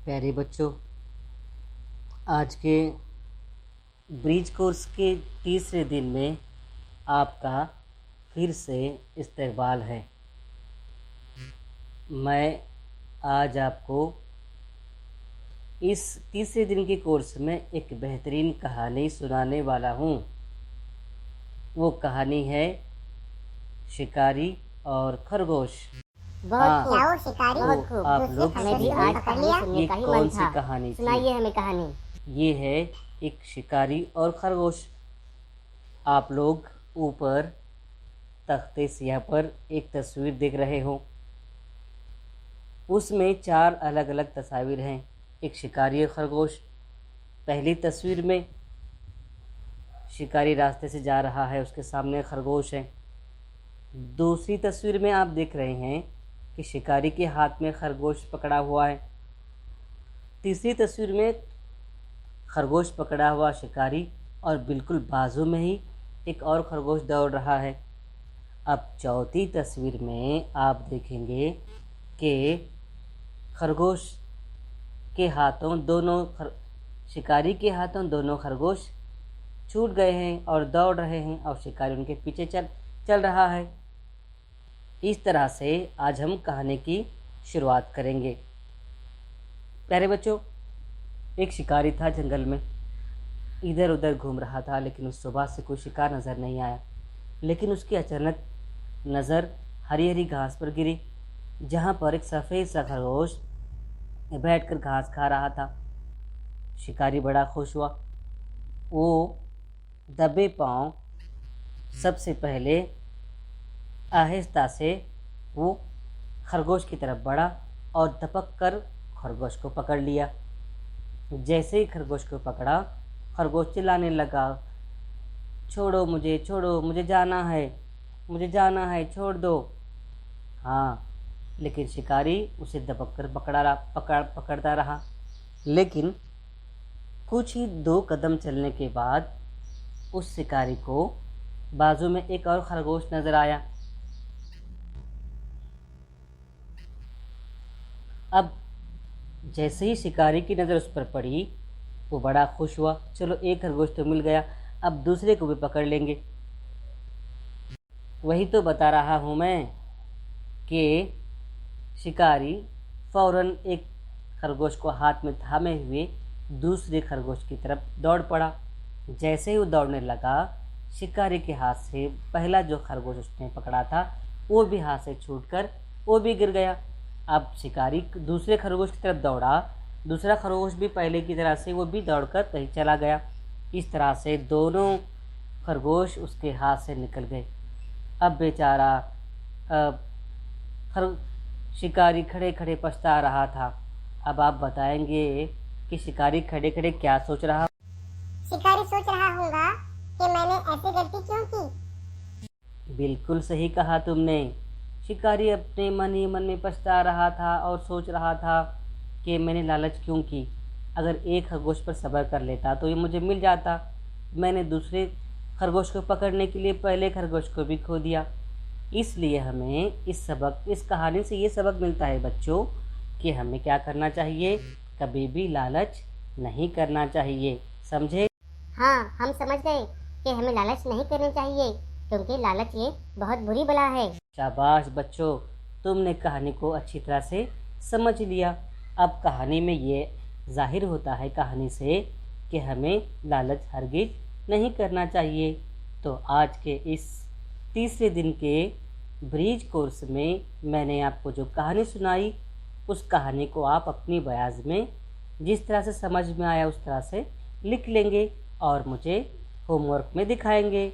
प्यारे बच्चों, आज के ब्रिज कोर्स के तीसरे दिन में आपका फिर से इस्तकबाल है। मैं आज आपको इस तीसरे दिन के कोर्स में एक बेहतरीन कहानी सुनाने वाला हूँ। वो कहानी है शिकारी और खरगोश। बहुत खूब शिकारी। बहुत खूब। आप लोग हमें भी आज कहानी सुनने ये का ही कौन मन सी था। कहानी थी? सुनाइए हमें कहानी। ये है एक शिकारी और खरगोश। आप लोग ऊपर तख्ते सियाह पर एक तस्वीर देख रहे हो। उसमें 4 अलग अलग तस्वीर हैं। एक शिकारी और खरगोश। पहली तस्वीर में शिकारी रास्ते से जा रहा है, उसके सामने खरगोश है। दूसरी तस्वीर में आप देख रहे हैं कि शिकारी के हाथ में खरगोश पकड़ा हुआ है। तीसरी तस्वीर में खरगोश पकड़ा हुआ शिकारी और बिल्कुल बाजू में ही एक और खरगोश दौड़ रहा है। अब चौथी तस्वीर में आप देखेंगे कि खरगोश के हाथों शिकारी के हाथों दोनों खरगोश छूट गए हैं और दौड़ रहे हैं और शिकारी उनके पीछे चल रहा है। इस तरह से आज हम कहानी की शुरुआत करेंगे। प्यारे बच्चों, एक शिकारी था जंगल में, इधर उधर घूम रहा था, लेकिन उस सुबह से कोई शिकार नज़र नहीं आया। लेकिन उसकी अचानक नज़र हरी हरी घास पर गिरी, जहाँ पर एक सफ़ेद सा खरगोश बैठकर घास खा रहा था। शिकारी बड़ा खुश हुआ। वो दबे पांव सबसे पहले आहिस्ता से वो खरगोश की तरफ बढ़ा और दपक कर खरगोश को पकड़ लिया। जैसे ही खरगोश को पकड़ा, खरगोश चिल्लाने लगा, छोड़ो, मुझे जाना है, छोड़ दो। हाँ, लेकिन शिकारी उसे दबक कर पकड़ता रहा। लेकिन कुछ ही 2 कदम चलने के बाद उस शिकारी को बाजू में एक और खरगोश नजर आया। अब जैसे ही शिकारी की नज़र उस पर पड़ी, वो बड़ा खुश हुआ। चलो, एक खरगोश तो मिल गया, अब दूसरे को भी पकड़ लेंगे। वही तो बता रहा हूँ मैं कि शिकारी फौरन एक खरगोश को हाथ में थामे हुए दूसरे खरगोश की तरफ दौड़ पड़ा। जैसे ही वो दौड़ने लगा, शिकारी के हाथ से पहला जो खरगोश उसने पकड़ा था वो भी हाथ से छूटकर वो भी गिर गया। अब शिकारी दूसरे खरगोश की तरफ दौड़ा, दूसरा खरगोश भी पहले की तरह से वो भी दौड़कर कहीं चला गया। इस तरह से दोनों खरगोश उसके हाथ से निकल गए। अब बेचारा शिकारी खड़े खड़े पछता रहा था। अब आप बताएंगे कि शिकारी खड़े खड़े क्या सोच रहा? शिकारी सोच रहा होगा कि मैंने ऐसी गलती क्यों की। बिल्कुल सही कहा तुमने। शिकारी अपने मन ही मन में पछता रहा था और सोच रहा था कि मैंने लालच क्यों की। अगर एक खरगोश पर सब्र कर लेता तो ये मुझे मिल जाता। मैंने दूसरे खरगोश को पकड़ने के लिए पहले खरगोश को भी खो दिया। इसलिए हमें इस कहानी से ये सबक मिलता है बच्चों कि हमें क्या करना चाहिए, कभी भी लालच नहीं करना चाहिए। समझे? हाँ, हम समझ गए कि हमें लालच नहीं करनी चाहिए, क्योंकि लालच ये बहुत बुरी बला है। शाबाश बच्चों, तुमने कहानी को अच्छी तरह से समझ लिया। अब कहानी में ये जाहिर होता है कहानी से कि हमें लालच हरगिज नहीं करना चाहिए। तो आज के इस तीसरे दिन के ब्रीज कोर्स में मैंने आपको जो कहानी सुनाई, उस कहानी को आप अपनी बयाज में जिस तरह से समझ में आया उस तरह से लिख लेंगे और मुझे होमवर्क में दिखाएंगे।